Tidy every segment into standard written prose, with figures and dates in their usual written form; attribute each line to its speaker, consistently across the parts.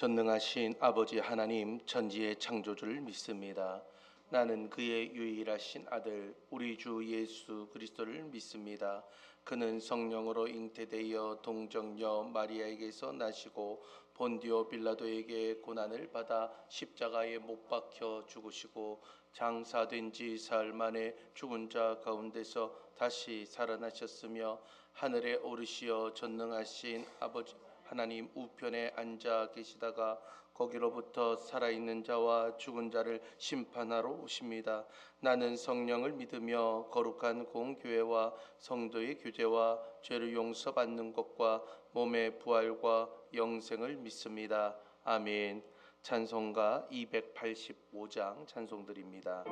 Speaker 1: 전능하신 아버지 하나님, 천지의 창조주를 믿습니다. 나는 그의 유일하신 아들 우리 주 예수 그리스도를 믿습니다. 그는 성령으로 잉태되어 동정녀 마리아에게서 나시고 본디오 빌라도에게 고난을 받아 십자가에 못 박혀 죽으시고 장사된 지 사흘 만에 죽은 자 가운데서 다시 살아나셨으며 하늘에 오르시어 전능하신 아버지 하나님 우편에 앉아 계시다가 거기로부터 살아있는 자와 죽은 자를 심판하러 오십니다. 나는 성령을 믿으며 거룩한 공교회와 성도의 교제와 죄를 용서받는 것과 몸의 부활과 영생을 믿습니다. 아멘. 찬송가 285장 찬송드립니다.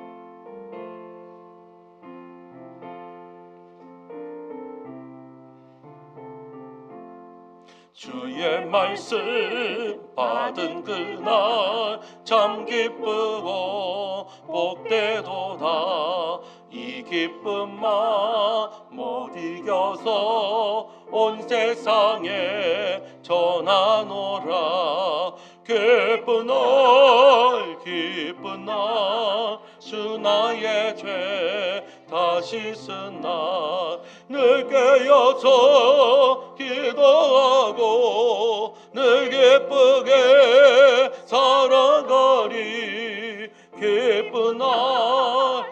Speaker 2: 주의 말씀 받은 그날 참 기쁘고 복되도다. 이 기쁨만 못 이겨서 온 세상에 전하노라. 기쁜 날 주 나의 죄 다시 쓴 날 늘 깨어서 기도하고 늘 기쁘게 살아가리. 기쁜 날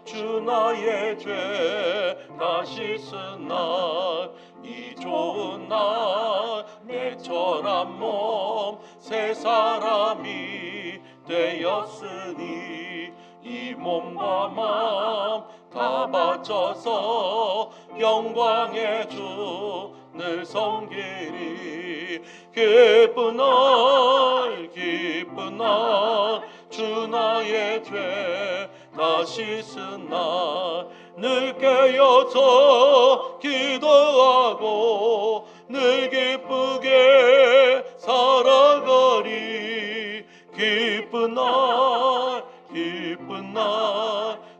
Speaker 2: 주 나의 죄 다시 쓴 날 이 좋은 날 내 천한 몸 새 사람이 되었으니 이 몸과 마음 다 바쳐서 영광의 주를 섬기리. 기쁜 날 주 나의 죄 다시 쓴 날 늘 깨어서 기도하고 늘 기쁘게 살아가리. 기쁜 날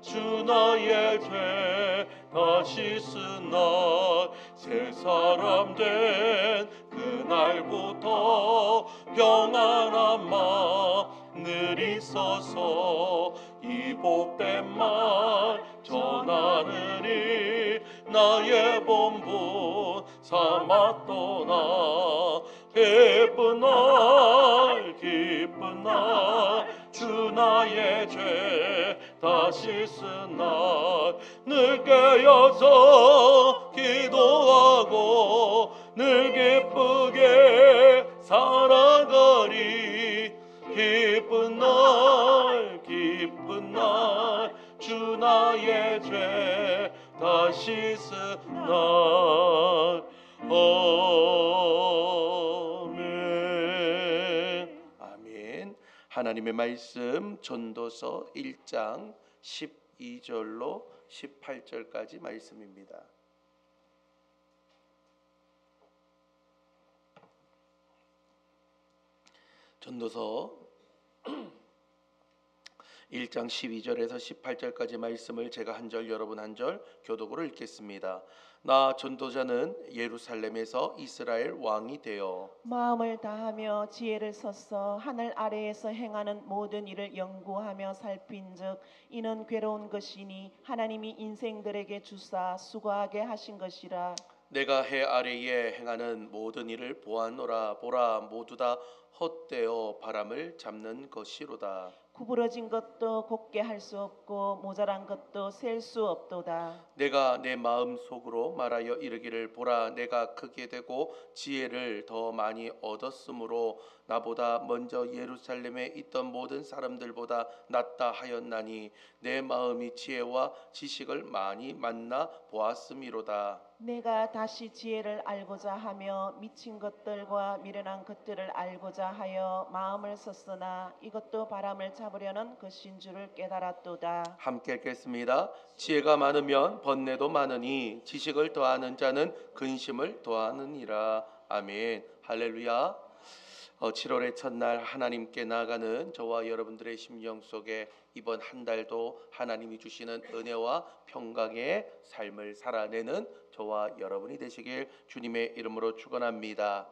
Speaker 2: 주 나의 죄 다시 쓴 날 새 사람 된 그날부터 평안한 마음 늘 있어서 이 복된 말 전하느니 나의 본분 삼았도다. 기쁜 날 주 나의 죄 다시 쓴 날 늘 깨어서 기도하고 늘 기쁘게 살아가리. 기쁜 날 주 나의 죄 다시 쓴 날.
Speaker 1: 아멘. 하나님의 말씀 전도서 1장 12절로 18절까지 말씀입니다. 전도서 1장 12절에서 18절까지 말씀을 제가 한 절 여러분 한 절 교독으로 읽겠습니다. 나 전도자는 예루살렘에서 이스라엘 왕이 되어
Speaker 3: 마음을 다하며 지혜를 써서 하늘 아래에서 행하는 모든 일을 연구하며 살핀즉 이는 괴로운 것이니 하나님이 인생들에게 주사 수고하게 하신 것이라.
Speaker 1: 내가 해 아래에 행하는 모든 일을 보았노라. 보라, 모두 다 헛되어 바람을 잡는 것이로다.
Speaker 3: 구부러진 것도 곱게 할 수 없고 모자란 것도 셀 수 없도다.
Speaker 1: 내가 내 마음 속으로 말하여 이르기를 보라, 내가 크게 되고 지혜를 더 많이 얻었으므로 나보다 먼저 예루살렘에 있던 모든 사람들보다 낫다 하였나니 내 마음이 지혜와 지식을 많이 만나 보았음이로다.
Speaker 3: 내가 다시 지혜를 알고자 하며 미친 것들과 미련한 것들을 알고자 하여 마음을 썼으나 이것도 바람을 잡으려는 것인 줄을 깨달았도다.
Speaker 1: 함께 읽겠습니다. 지혜가 많으면 번뇌도 많으니 지식을 더하는 자는 근심을 더하느니라. 아멘. 할렐루야. 7월의 첫날 하나님께 나아가는 저와 여러분들의 심령 속에 이번 한 달도 하나님이 주시는 은혜와 평강의 삶을 살아내는 저와 여러분이 되시길 주님의 이름으로 축원합니다.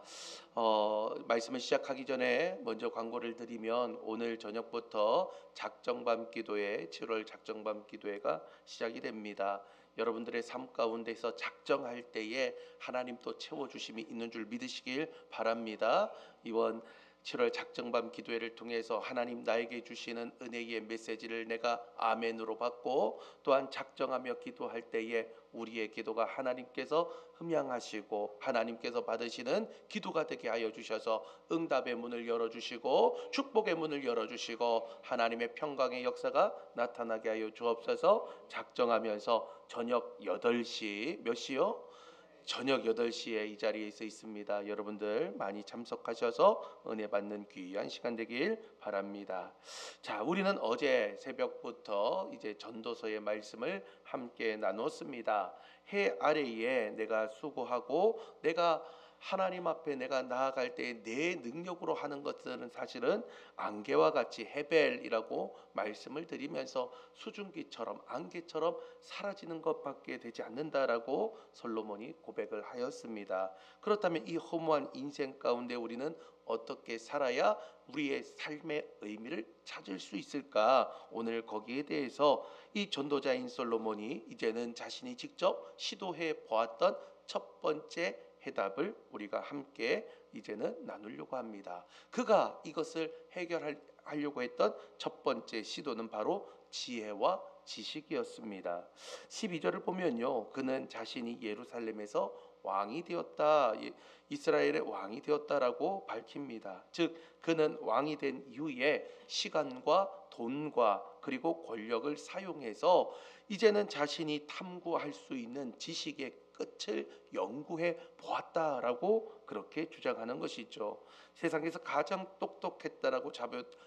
Speaker 1: 말씀을 시작하기 전에 먼저 광고를 드리면 오늘 저녁부터 작정밤 기도회 7월 작정밤 기도회가 시작이 됩니다. 여러분들의 삶 가운데서 작정할 때에 하나님 또 채워주심이 있는 줄 믿으시길 바랍니다. 이번 7월 작정밤 기도회를 통해서 하나님 나에게 주시는 은혜의 메시지를 내가 아멘으로 받고, 또한 작정하며 기도할 때에 우리의 기도가 하나님께서 흠양하시고 하나님께서 받으시는 기도가 되게 하여 주셔서 응답의 문을 열어주시고 축복의 문을 열어주시고 하나님의 평강의 역사가 나타나게 하여 주옵소서. 작정하면서 저녁 8시 몇 시요? 저녁 8시에 이 자리에서 있습니다. 여러분들 많이 참석하셔서 은혜 받는 귀한 시간 되길 바랍니다. 자, 우리는 어제 새벽부터 이제 전도서의 말씀을 함께 나눴습니다. 해 아래에 내가 수고하고 내가 하나님 앞에 내가 나아갈 때 내 능력으로 하는 것들은 사실은 안개와 같이 헤벨이라고 말씀을 드리면서 수증기처럼 안개처럼 사라지는 것밖에 되지 않는다라고 솔로몬이 고백을 하였습니다. 그렇다면 이 허무한 인생 가운데 우리는 어떻게 살아야 우리의 삶의 의미를 찾을 수 있을까? 오늘 거기에 대해서 이 전도자인 솔로몬이 이제는 자신이 직접 시도해 보았던 첫 번째 해답을 우리가 함께 이제는 나누려고 합니다. 그가 이것을 해결하려고 했던 첫 번째 시도는 바로 지혜와 지식이었습니다. 12절을 보면요, 그는 자신이 예루살렘에서 왕이 되었다, 이스라엘의 왕이 되었다라고 밝힙니다. 즉 그는 왕이 된 이후에 시간과 돈과 그리고 권력을 사용해서 이제는 자신이 탐구할 수 있는 지식의 끝을 연구해 보았다라고 그렇게 주장하는 것이죠. 세상에서 가장 똑똑했다라고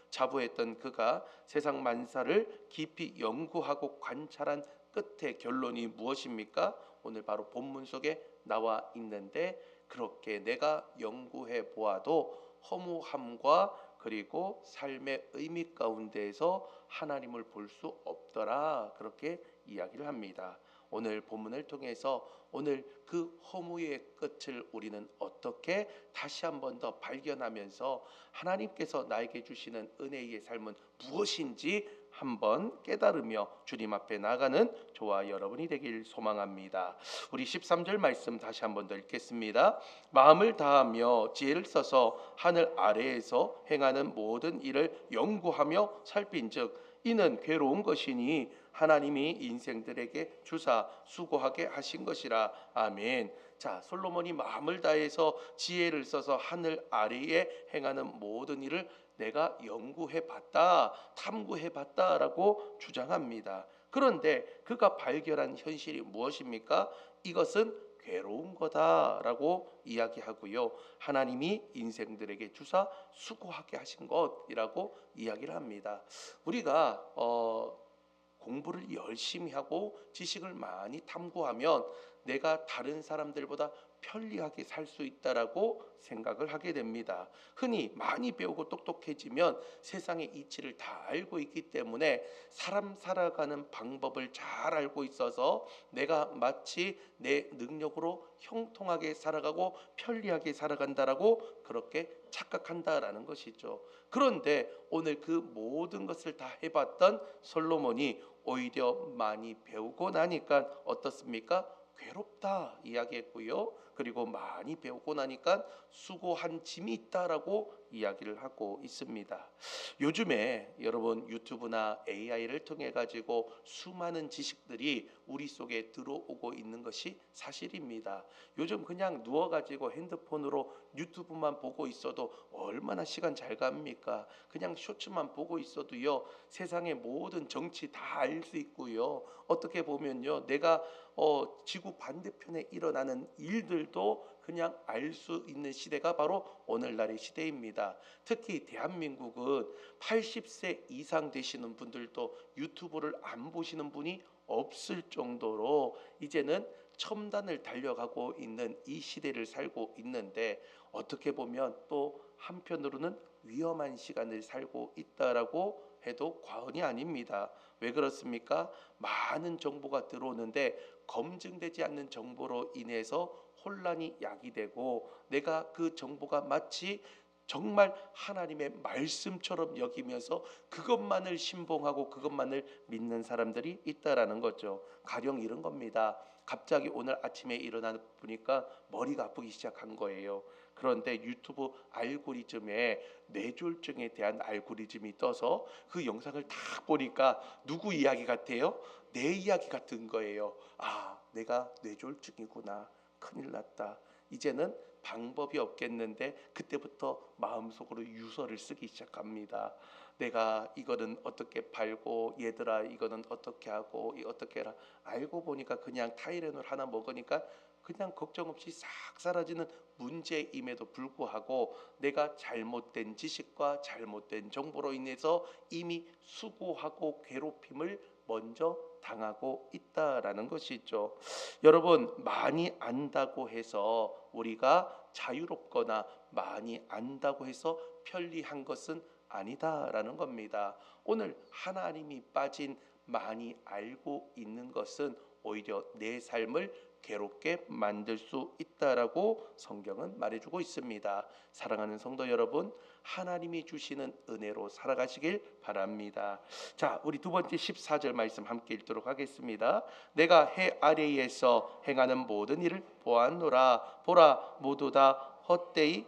Speaker 1: 자부했던 그가 세상 만사를 깊이 연구하고 관찰한 끝의 결론이 무엇입니까? 오늘 바로 본문 속에 나와 있는데, 그렇게 내가 연구해 보아도 허무함과 그리고 삶의 의미 가운데에서 하나님을 볼 수 없더라, 그렇게 이야기를 합니다. 오늘 본문을 통해서 오늘 그 허무의 끝을 우리는 어떻게 다시 한 번 더 발견하면서 하나님께서 나에게 주시는 은혜의 삶은 무엇인지 한번 깨달으며 주님 앞에 나가는 저와 여러분이 되길 소망합니다. 우리 13절 말씀 다시 한번 더 읽겠습니다. 마음을 다하며 지혜를 써서 하늘 아래에서 행하는 모든 일을 연구하며 살핀즉 이는 괴로운 것이니 하나님이 인생들에게 주사 수고하게 하신 것이라. 아멘. 자, 솔로몬이 마음을 다해서 지혜를 써서 하늘 아래에 행하는 모든 일을 내가 연구해 봤다, 탐구해 봤다라고 주장합니다. 그런데 그가 발견한 현실이 무엇입니까? 이것은 괴로운 거다라고 이야기하고요. 하나님이 인생들에게 주사 수고하게 하신 것이라고 이야기를 합니다. 우리가 공부를 열심히 하고 지식을 많이 탐구하면 내가 다른 사람들보다 편리하게 살 수 있다라고 생각을 하게 됩니다. 흔히 많이 배우고 똑똑해지면 세상의 이치를 다 알고 있기 때문에 사람 살아가는 방법을 잘 알고 있어서 내가 마치 내 능력으로 형통하게 살아가고 편리하게 살아간다라고 그렇게 착각한다라는 것이죠. 그런데 오늘 그 모든 것을 다 해봤던 솔로몬이 오히려 많이 배우고 나니까 어떻습니까? 괴롭다 이야기했고요. 그리고 많이 배우고 나니까 수고한 짐이 있다라고 이야기를 하고 있습니다. 요즘에 여러분 유튜브나 AI를 통해 가지고 수많은 지식들이 우리 속에 들어오고 있는 것이 사실입니다. 요즘 그냥 누워 가지고 핸드폰으로 유튜브만 보고 있어도 얼마나 시간 잘 갑니까? 그냥 쇼츠만 보고 있어도요, 세상의 모든 정치 다 알 수 있고요. 어떻게 보면요, 내가 지구 반대편에 일어나는 일들도 그냥 알 수 있는 시대가 바로 오늘날의 시대입니다. 특히 대한민국은 80세 이상 되시는 분들도 유튜브를 안 보시는 분이 없을 정도로 이제는 첨단을 달려가고 있는 이 시대를 살고 있는데, 어떻게 보면 또 한편으로는 위험한 시간을 살고 있다라고 해도 과언이 아닙니다. 왜 그렇습니까? 많은 정보가 들어오는데 검증되지 않는 정보로 인해서 혼란이 야기되고 내가 그 정보가 마치 정말 하나님의 말씀처럼 여기면서 그것만을 신봉하고 그것만을 믿는 사람들이 있다라는 거죠. 가령 이런 겁니다. 갑자기 오늘 아침에 일어나 보니까 머리가 아프기 시작한 거예요. 그런데 유튜브 알고리즘에 뇌졸중에 대한 알고리즘이 떠서 그 영상을 딱 보니까 누구 이야기 같아요? 내 이야기 같은 거예요. 아, 내가 뇌졸중이구나. 큰일 났다. 이제는 방법이 없겠는데 그때부터 마음속으로 유서를 쓰기 시작합니다. 내가 이거는 어떻게 팔고 얘들아 이거는 어떻게 하고 어떻게 해라. 알고 보니까 그냥 타이레놀 하나 먹으니까 그냥 걱정 없이 싹 사라지는 문제임에도 불구하고 내가 잘못된 지식과 잘못된 정보로 인해서 이미 수고하고 괴롭힘을 먼저 당하고 있다라는 것이죠. 여러분, 많이 안다고 해서 우리가 자유롭거나 많이 안다고 해서 편리한 것은 아니다라는 겁니다. 오늘 하나님이 빠진 많이 알고 있는 것은 오히려 내 삶을 괴롭게 만들 수 있다라고 성경은 말해주고 있습니다. 사랑하는 성도 여러분, 하나님이 주시는 은혜로 살아가시길 바랍니다. 자, 우리 두 번째 14절 말씀 함께 읽도록 하겠습니다. 내가 해 아래에서 행하는 모든 일을 보았노라. 보라, 모두 다 헛되이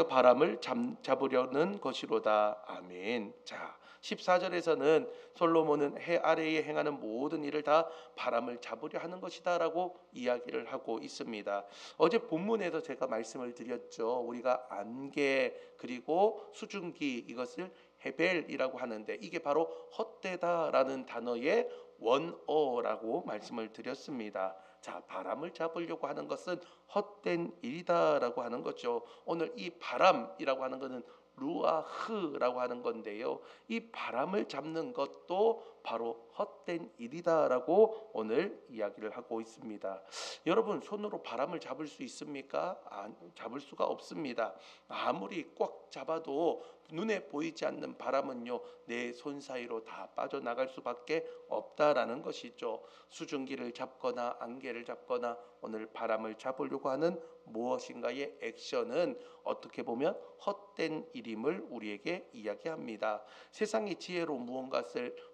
Speaker 1: 바람을 잡으려는 것이로다. 아멘. 자, 14절에서는 솔로몬은 해 아래에 행하는 모든 일을 다 바람을 잡으려 하는 것이다라고 이야기를 하고 있습니다. 어제 본문에서 제가 말씀을 드렸죠. 우리가 안개 그리고 수증기 이것을 헤벨이라고 하는데 이게 바로 헛되다라는 단어의 원어라고 말씀을 드렸습니다. 자, 바람을 잡으려고 하는 것은 헛된 일이다라고 하는 거죠. 오늘 이 바람이라고 하는 것은 루아흐라고 하는 건데요. 이 바람을 잡는 것도 바로 헛된 일이다라고 오늘 이야기를 하고 있습니다. 여러분, 손으로 바람을 잡을 수 있습니까? 잡을 수가 없습니다. 아무리 꽉 잡아도 눈에 보이지 않는 바람은요, 내 손 사이로 다 빠져나갈 수밖에 없다라는 것이죠. 수증기를 잡거나 안개를 잡거나 오늘 바람을 잡으려고 하는 무엇인가의 액션은 어떻게 보면 헛된 일임을 우리에게 이야기합니다. 세상의 지혜로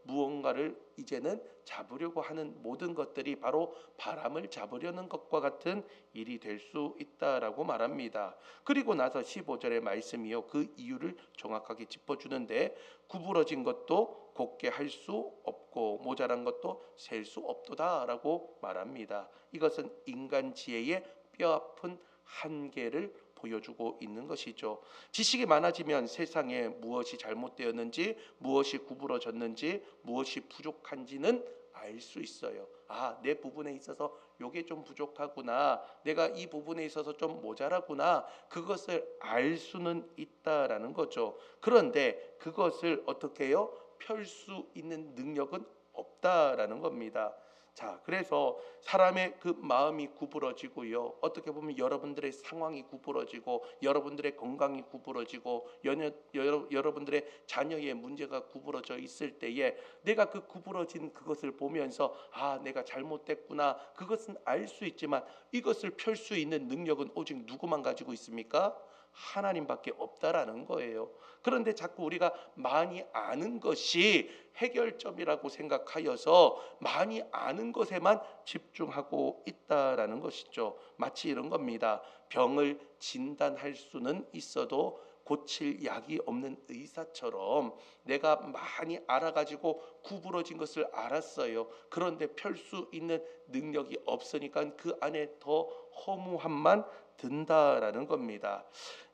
Speaker 1: 무언가를 이제는 잡으려고 하는 모든 것들이 바로 바람을 잡으려는 것과 같은 일이 될 수 있다라고 말합니다. 그리고 나서 15절의 말씀이요, 그 이유를 정확하게 짚어주는데 구부러진 것도 곱게 할 수 없고 모자란 것도 셀 수 없도다라고 말합니다. 이것은 인간 지혜의 뼈아픈 한계를 보여주고 있는 것이죠. 지식이 많아지면 세상에 무엇이 잘못되었는지, 무엇이 구부러졌는지, 무엇이 부족한지는 알 수 있어요. 아, 내 부분에 있어서 요게 좀 부족하구나. 내가 이 부분에 있어서 좀 모자라구나. 그것을 알 수는 있다라는 거죠. 그런데 그것을 어떻게 해요? 펼 수 있는 능력은 없다라는 겁니다. 자, 그래서 사람의 그 마음이 구부러지고요. 어떻게 보면 여러분들의 상황이 구부러지고 여러분들의 건강이 구부러지고 여러분들의 자녀의 문제가 구부러져 있을 때에 내가 그 구부러진 그것을 보면서 아, 내가 잘못됐구나. 그것은 알 수 있지만 이것을 펼 수 있는 능력은 오직 누구만 가지고 있습니까? 하나님밖에 없다라는 거예요. 그런데 자꾸 우리가 많이 아는 것이 해결점이라고 생각하여서 많이 아는 것에만 집중하고 있다라는 것이죠. 마치 이런 겁니다. 병을 진단할 수는 있어도 고칠 약이 없는 의사처럼 내가 많이 알아가지고 구부러진 것을 알았어요. 그런데 펼 수 있는 능력이 없으니까 그 안에 더 허무함만 든다라는 겁니다.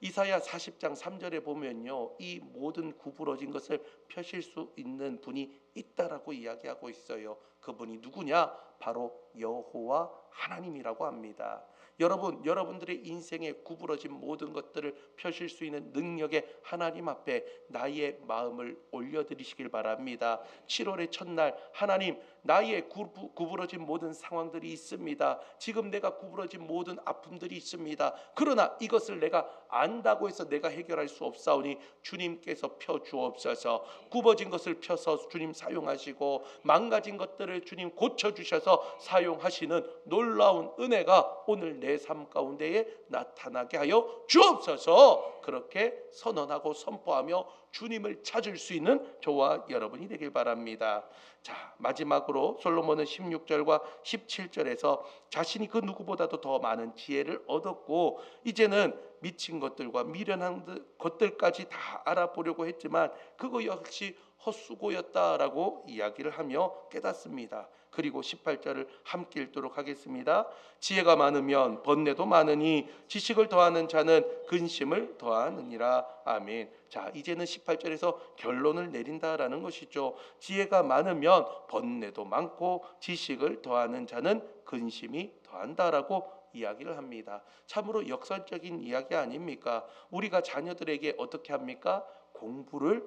Speaker 1: 이사야 40장 3절에 보면요, 이 모든 구부러진 것을 펴실 수 있는 분이 있다라고 이야기하고 있어요. 그분이 누구냐? 바로 여호와 하나님이라고 합니다. 여러분들의 인생에 구부러진 모든 것들을 펴실 수 있는 능력의 하나님 앞에 나의 마음을 올려드리시길 바랍니다. 7월의 첫날, 하나님, 나의 구부러진 모든 상황들이 있습니다. 지금 내가 구부러진 모든 아픔들이 있습니다. 그러나 이것을 내가 안다고 해서 내가 해결할 수 없사오니 주님께서 펴 주옵소서. 굽어진 것을 펴서 주님 사용하시고 망가진 것들을 주님 고쳐주셔서 사용하시는 놀라운 은혜가 오늘 내 삶 가운데에 나타나게 하여 주옵소서. 그렇게 선언하고 선포하며 주님을 찾을 수 있는 저와 여러분이 되길 바랍니다. 자, 마지막으로 솔로몬은 16절과 17절에서 자신이 그 누구보다도 더 많은 지혜를 얻었고 이제는 미친 것들과 미련한 것들까지 다 알아보려고 했지만 그거 역시 헛수고였다라고 이야기를 하며 깨닫습니다. 그리고 18절을 함께 읽도록 하겠습니다. 지혜가 많으면 번뇌도 많으니 지식을 더하는 자는 근심을 더하느니라. 아멘. 자, 이제는 18절에서 결론을 내린다라는 것이죠. 지혜가 많으면 번뇌도 많고 지식을 더하는 자는 근심이 더한다라고 이야기를 합니다. 참으로 역설적인 이야기 아닙니까? 우리가 자녀들에게 어떻게 합니까? 공부를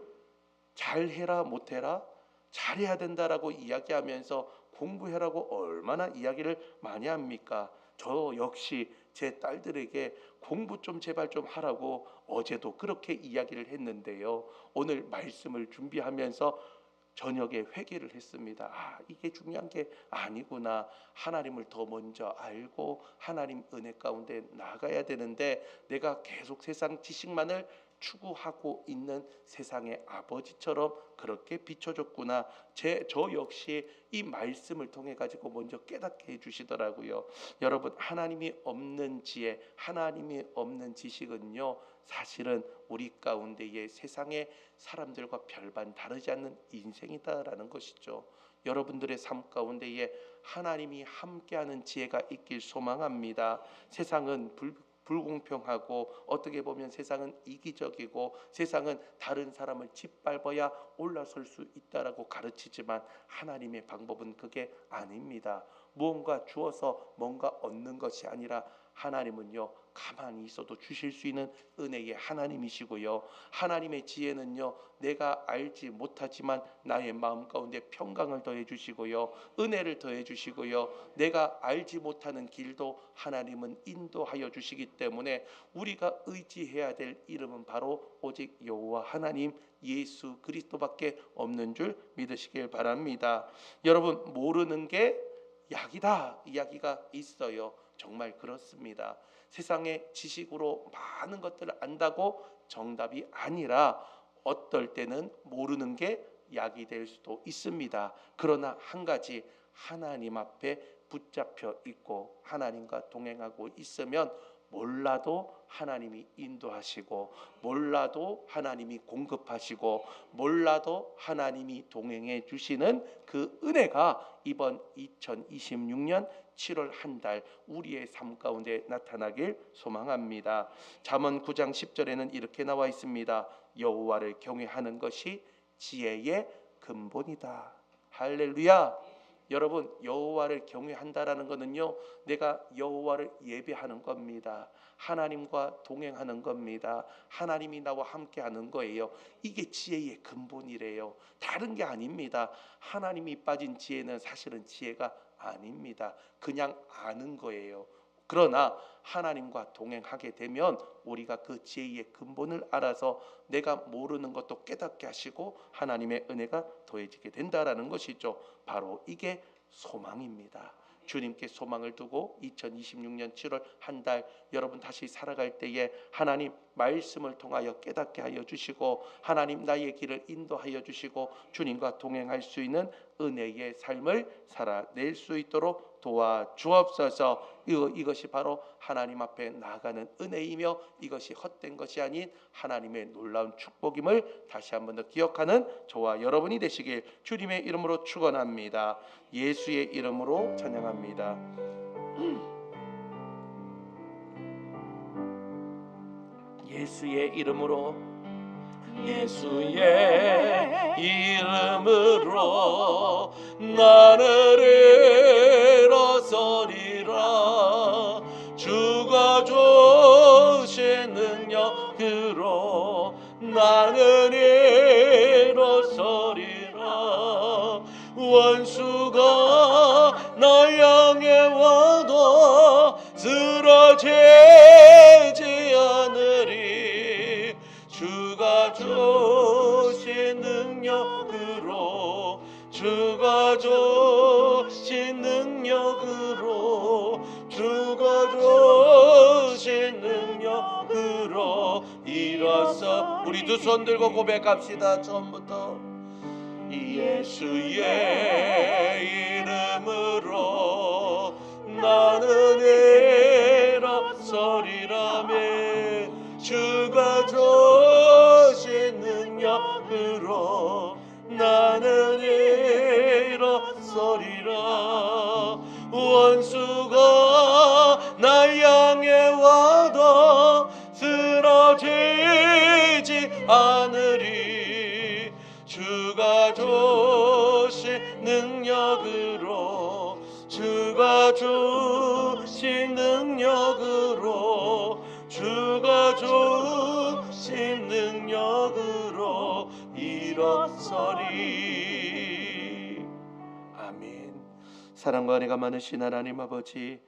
Speaker 1: 잘해라 못해라? 잘해야 된다라고 이야기하면서 공부해라고 얼마나 이야기를 많이 합니까? 저 역시 제 딸들에게 공부 좀 제발 좀 하라고 어제도 그렇게 이야기를 했는데요. 오늘 말씀을 준비하면서 저녁에 회개를 했습니다. 이게 중요한 게 아니구나. 하나님을 더 먼저 알고 하나님 은혜 가운데 나가야 되는데 내가 계속 세상 지식만을 추구하고 있는 세상의 아버지처럼 그렇게 비춰줬구나. 저 역시 이 말씀을 통해 가지고 먼저 깨닫게 해주시더라고요. 여러분, 하나님이 없는 지혜, 하나님이 없는 지식은요, 사실은 우리 가운데의 세상의 사람들과 별반 다르지 않는 인생이다라는 것이죠. 여러분들의 삶 가운데에 하나님이 함께하는 지혜가 있길 소망합니다. 세상은 불공평하고 어떻게 보면 세상은 이기적이고 세상은 다른 사람을 짓밟아야 올라설 수 있다라고 가르치지만 하나님의 방법은 그게 아닙니다. 무언가 주어서 뭔가 얻는 것이 아니라 하나님은요, 가만히 있어도 주실 수 있는 은혜의 하나님이시고요. 하나님의 지혜는요, 내가 알지 못하지만 나의 마음 가운데 평강을 더해 주시고요, 은혜를 더해 주시고요, 내가 알지 못하는 길도 하나님은 인도하여 주시기 때문에 우리가 의지해야 될 이름은 바로 오직 여호와 하나님 예수 그리스도밖에 없는 줄 믿으시길 바랍니다. 여러분, 모르는 게 약이다 이야기가 있어요. 정말 그렇습니다. 세상의 지식으로 많은 것들을 안다고 정답이 아니라 어떨 때는 모르는 게 약이 될 수도 있습니다. 그러나 한 가지, 하나님 앞에 붙잡혀 있고 하나님과 동행하고 있으면 몰라도 하나님이 인도하시고 몰라도 하나님이 공급하시고 몰라도 하나님이 동행해 주시는 그 은혜가 이번 2026년 7월 한 달 우리의 삶 가운데 나타나길 소망합니다. 잠언 9장 10절에는 이렇게 나와 있습니다. 여호와를 경외하는 것이 지혜의 근본이다. 할렐루야. 여러분, 여호와를 경외한다라는 것은요, 내가 여호와를 예배하는 겁니다. 하나님과 동행하는 겁니다. 하나님이 나와 함께하는 거예요. 이게 지혜의 근본이래요. 다른 게 아닙니다. 하나님이 빠진 지혜는 사실은 지혜가 아닙니다. 그냥 아는 거예요. 그러나 하나님과 동행하게 되면 우리가 그 지혜의 근본을 알아서 내가 모르는 것도 깨닫게 하시고 하나님의 은혜가 더해지게 된다라는 것이죠. 바로 이게 소망입니다. 주님께 소망을 두고 2026년 7월 한 달 여러분 다시 살아갈 때에 하나님 말씀을 통하여 깨닫게 하여 주시고 하나님 나의 길을 인도하여 주시고 주님과 동행할 수 있는 은혜의 삶을 살아낼 수 있도록 도와주옵소서. 이것이 바로 하나님 앞에 나아가는 은혜이며 이것이 헛된 것이 아닌 하나님의 놀라운 축복임을 다시 한번 더 기억하는 저와 여러분이 되시길 주님의 이름으로 축원합니다. 예수의 이름으로 찬양합니다. 예수의 이름으로
Speaker 2: 예수의 이름으로 나를 일어서리라. 주가 주신 능력으로 나는 일어서리라. 원수가 쓰러지지 않으리. 주가 주신 능력으로, 주가 주신 능력으로, 주가 주신 능력으로 일어서 우리 두 손 들고 고백합시다. 처음부터 예수의 이름으로 나는 일어서리라며. 주가 주신 능력으로 나는 일어서리라. 원수가 나 향해 와도 쓰러지지 않으리. 주가 주신 능력으로, 주가 주신 능력으로, 주가 주신 능력으로 일어서리.
Speaker 1: 아멘. 사랑과 은혜가 많으신 하나님 아버지,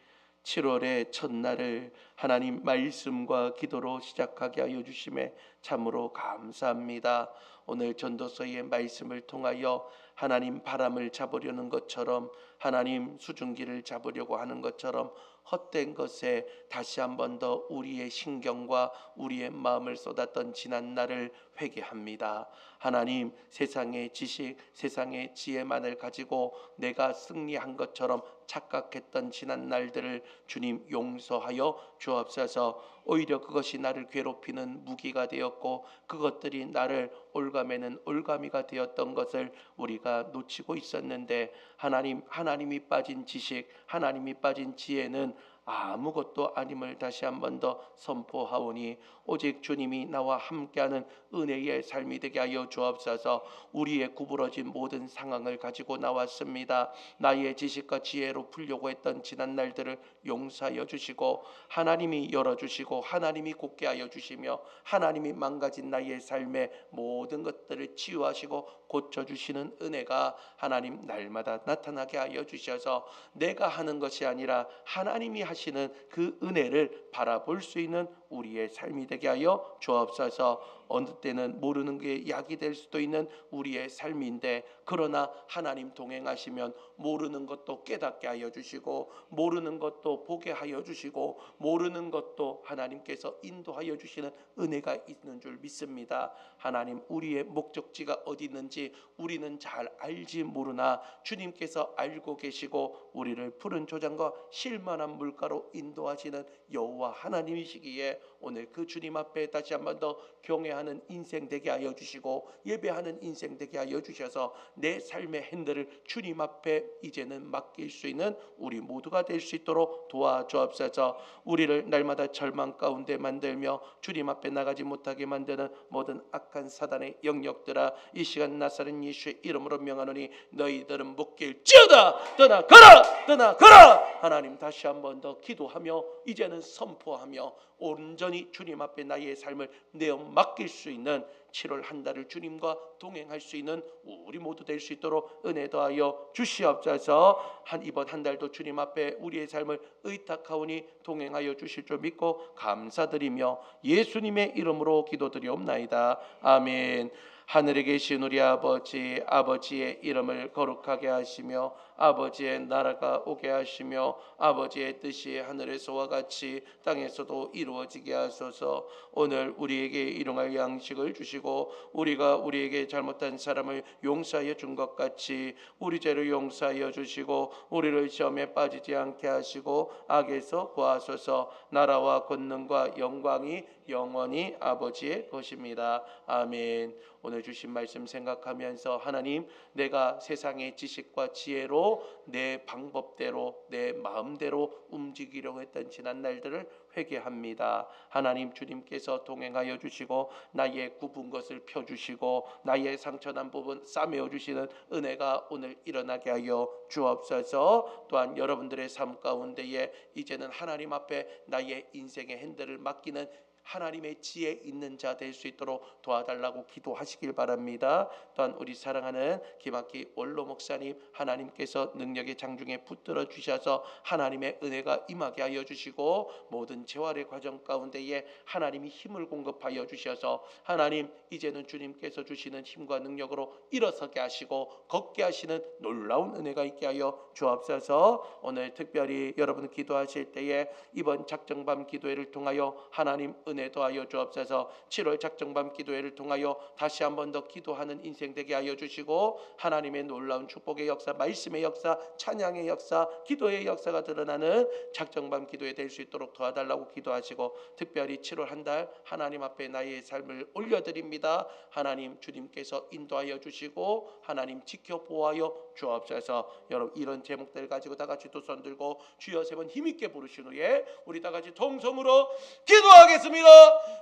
Speaker 1: 7월의 첫날을 하나님 말씀과 기도로 시작하게 하여 주심에 참으로 감사합니다. 오늘 전도서의 말씀을 통하여 하나님 바람을 잡으려는 것처럼, 하나님 수증기를 잡으려고 하는 것처럼 헛된 것에 다시 한 번 더 우리의 신경과 우리의 마음을 쏟았던 지난 날을 회개합니다. 하나님, 세상의 지식, 세상의 지혜만을 가지고 내가 승리한 것처럼 착각했던 지난 날들을 주님 용서하여 주옵소서. 오히려 그것이 나를 괴롭히는 무기가 되었고 그것들이 나를 올가매는 올가미가 되었던 것을 우리가 놓치고 있었는데, 하나님이 빠진 지식, 하나님이 빠진 지혜는 아무것도 아님을 다시 한 번 더 선포하오니, 오직 주님이 나와 함께하는 은혜의 삶이 되게 하여 주옵소서. 우리의 구부러진 모든 상황을 가지고 나왔습니다. 나의 지식과 지혜로 풀려고 했던 지난 날들을 용서하여 주시고, 하나님이 열어주시고 하나님이 굳게 하여 주시며, 하나님이 망가진 나의 삶의 모든 것들을 치유하시고 고쳐주시는 은혜가 하나님 날마다 나타나게 하여 주셔서 내가 하는 것이 아니라 하나님이 하시는 그 은혜를 바라볼 수 있는 우리의 삶이 되게 하여 주옵소서. 어느 때는 모르는 게 약이 될 수도 있는 우리의 삶인데, 그러나 하나님 동행하시면 모르는 것도 깨닫게 하여 주시고, 모르는 것도 보게 하여 주시고, 모르는 것도 하나님께서 인도하여 주시는 은혜가 있는 줄 믿습니다. 하나님, 우리의 목적지가 어디 있는지 우리는 잘 알지 모르나 주님께서 알고 계시고 우리를 푸른 조장과 실만한 물가로 인도하시는 여호와 하나님이시기에 오늘 그 주님 앞에 다시 한 번 더 경외하는 인생 되게 하여 주시고, 예배하는 인생 되게 하여 주셔서 내 삶의 핸들을 주님 앞에 이제는 맡길 수 있는 우리 모두가 될 수 있도록 도와주옵소서. 우리를 날마다 절망 가운데 만들며 주님 앞에 나가지 못하게 만드는 모든 악한 사단의 영역들아, 이 시간 나사렛 예수의 이름으로 명하노니 너희들은 묶일지어다. 떠나가라, 떠나가라. 하나님, 다시 한 번 더 기도하며 이제는 선포하며 온전히 주님 앞에 나의 삶을 내어 맡길 수 있는 7월 한 달을 주님과 동행할 수 있는 우리 모두 될 수 있도록 은혜 더하여 주시옵소서. 이번 한 달도 주님 앞에 우리의 삶을 의탁하오니 동행하여 주실 줄 믿고 감사드리며 예수님의 이름으로 기도드리옵나이다. 아멘. 하늘에 계신 우리 아버지, 아버지의 이름을 거룩하게 하시며 아버지의 나라가 오게 하시며 아버지의 뜻이 하늘에서와 같이 땅에서도 이루어지게 하소서. 오늘 우리에게 일용할 양식을 주시고 우리가 우리에게 잘못한 사람을 용서하여 준 것 같이 우리 죄를 용서하여 주시고 우리를 시험에 빠지지 않게 하시고 악에서 구하소서. 나라와 권능과 영광이 영원히 아버지의 것입니다. 아멘. 오늘 주신 말씀 생각하면서 하나님, 내가 세상의 지식과 지혜로 내 방법대로 내 마음대로 움직이려고 했던 지난 날들을 회개합니다. 하나님, 주님께서 동행하여 주시고 나의 굽은 것을 펴주시고 나의 상처난 부분 싸매어 주시는 은혜가 오늘 일어나게 하여 주옵소서. 또한 여러분들의 삶 가운데에 이제는 하나님 앞에 나의 인생의 핸들을 맡기는 하나님의 지혜 있는 자 될 수 있도록 도와달라고 기도하시길 바랍니다. 또한 우리 사랑하는 김학기 원로 목사님, 하나님께서 능력의 장중에 붙들어 주셔서 하나님의 은혜가 임하게 하여 주시고 모든 재활의 과정 가운데에 하나님이 힘을 공급하여 주셔서 하나님 이제는 주님께서 주시는 힘과 능력으로 일어서게 하시고 걷게 하시는 놀라운 은혜가 있게 하여 주옵소서. 오늘 특별히 여러분 기도하실 때에 이번 작정밤 기도회를 통하여 하나님 은혜 더하여 주옵소서. 7월 작정밤 기도회를 통하여 다시 한 번 더 기도하는 인생 되게 하여 주시고 하나님의 놀라운 축복의 역사, 말씀의 역사, 찬양의 역사, 기도의 역사가 드러나는 작정밤 기도회 될 수 있도록 도와달라고 기도하시고 특별히 7월 한 달 하나님 앞에 나의 삶을 올려드립니다. 하나님 주님께서 인도하여 주시고 하나님 지켜 보호하여 주옵소서. 여러분 이런 제목들 가지고 다 같이 두 손 들고 주여 세 번 힘있게 부르신 후에 우리 다 같이 통성으로 기도하겠습니다.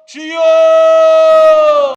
Speaker 1: 주여